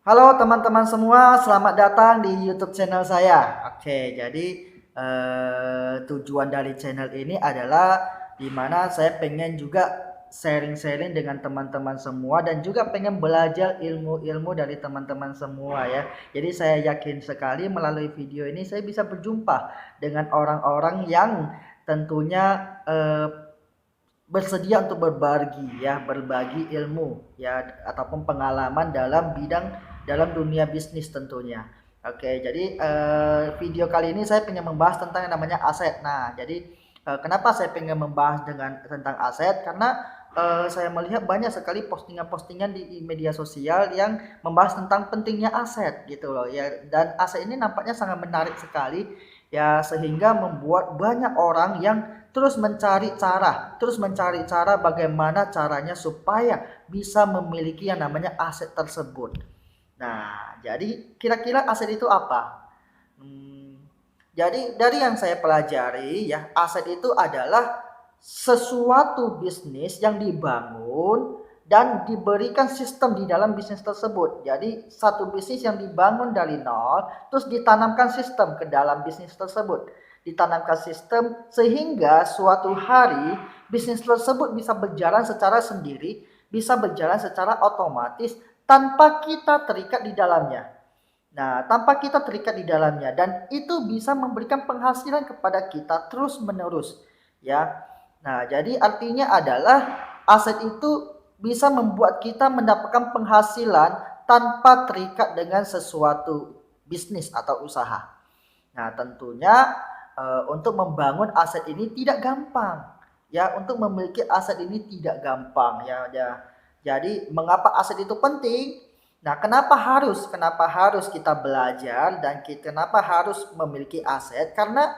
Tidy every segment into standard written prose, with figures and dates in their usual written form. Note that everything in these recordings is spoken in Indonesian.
Halo teman-teman semua, selamat datang di YouTube channel saya. Oke, jadi tujuan dari channel ini adalah dimana saya pengen juga sharing-sharing dengan teman-teman semua dan juga pengen belajar ilmu-ilmu dari teman-teman semua ya. Jadi saya yakin sekali melalui video ini saya bisa berjumpa dengan orang-orang yang tentunya bersedia untuk berbagi ilmu ya ataupun pengalaman dalam dunia bisnis tentunya. Oke, jadi video kali ini saya ingin membahas tentang yang namanya aset. Nah, jadi kenapa saya ingin membahas tentang aset? Karena saya melihat banyak sekali postingan-postingan di media sosial yang membahas tentang pentingnya aset gitu loh ya. Dan aset ini nampaknya sangat menarik sekali ya, sehingga membuat banyak orang yang terus mencari cara bagaimana caranya supaya bisa memiliki yang namanya aset tersebut. Nah, jadi kira-kira aset itu apa? Hmm, jadi dari yang saya pelajari ya, aset itu adalah sesuatu bisnis yang dibangun dan diberikan sistem di dalam bisnis tersebut. Jadi satu bisnis yang dibangun dari nol, terus ditanamkan sistem ke dalam bisnis tersebut. Ditanamkan sistem sehingga suatu hari bisnis tersebut bisa berjalan secara sendiri, bisa berjalan secara otomatis tanpa kita terikat di dalamnya. Nah, tanpa kita terikat di dalamnya dan itu bisa memberikan penghasilan kepada kita terus-menerus, ya. Nah, jadi artinya adalah aset itu bisa membuat kita mendapatkan penghasilan tanpa terikat dengan sesuatu bisnis atau usaha. Nah, tentunya untuk membangun aset ini tidak gampang. Ya, untuk memiliki aset ini tidak gampang ya. Jadi, mengapa aset itu penting? Nah, kenapa harus kita belajar dan kenapa harus memiliki aset? Karena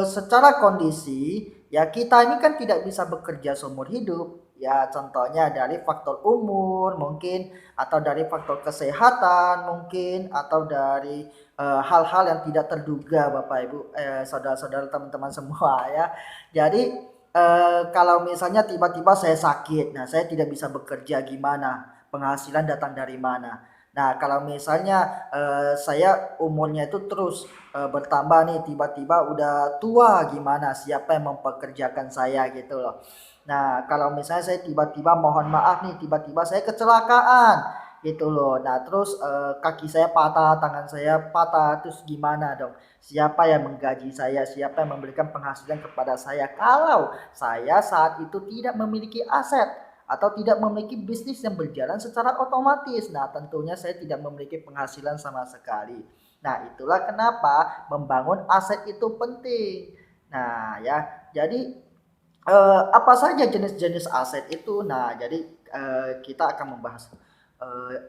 secara kondisi ya kita ini kan tidak bisa bekerja seumur hidup. Ya, contohnya dari faktor umur mungkin atau dari faktor kesehatan mungkin atau dari hal-hal yang tidak terduga Bapak Ibu, saudara-saudara teman-teman semua ya. Jadi kalau misalnya tiba-tiba saya sakit, nah saya tidak bisa bekerja gimana? Penghasilan datang dari mana? Nah, kalau misalnya saya umurnya itu terus bertambah nih, tiba-tiba udah tua gimana? Siapa yang mempekerjakan saya gitu loh. Nah, kalau misalnya saya tiba-tiba mohon maaf nih, tiba-tiba saya kecelakaan gitu loh. Nah, terus kaki saya patah, tangan saya patah, terus gimana dong? Siapa yang menggaji saya? Siapa yang memberikan penghasilan kepada saya kalau saya saat itu tidak memiliki aset atau tidak memiliki bisnis yang berjalan secara otomatis? Nah, tentunya saya tidak memiliki penghasilan sama sekali. Nah, itulah kenapa membangun aset itu penting. Nah, ya, jadi apa saja jenis-jenis aset itu? Nah, jadi kita akan membahas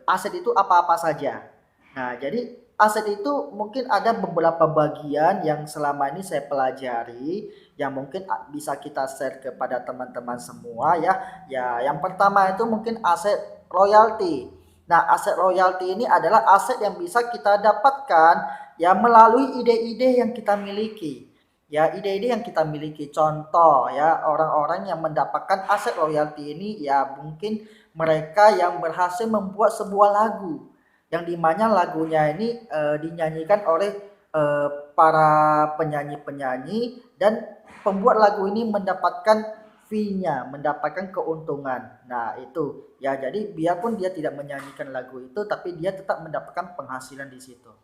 aset itu apa-apa saja. Nah, jadi aset itu mungkin ada beberapa bagian yang selama ini saya pelajari yang mungkin bisa kita share kepada teman-teman semua ya. Ya, yang pertama itu mungkin aset royalti. Nah, aset royalti ini adalah aset yang bisa kita dapatkan ya melalui ide-ide yang kita miliki. Ya, ide-ide yang kita miliki. Contoh ya, orang-orang yang mendapatkan aset royalti ini ya mungkin mereka yang berhasil membuat sebuah lagu yang dimana lagunya ini dinyanyikan oleh para penyanyi-penyanyi dan pembuat lagu ini mendapatkan fee-nya, mendapatkan keuntungan. Nah, itu ya, jadi biarpun dia tidak menyanyikan lagu itu tapi dia tetap mendapatkan penghasilan di situ.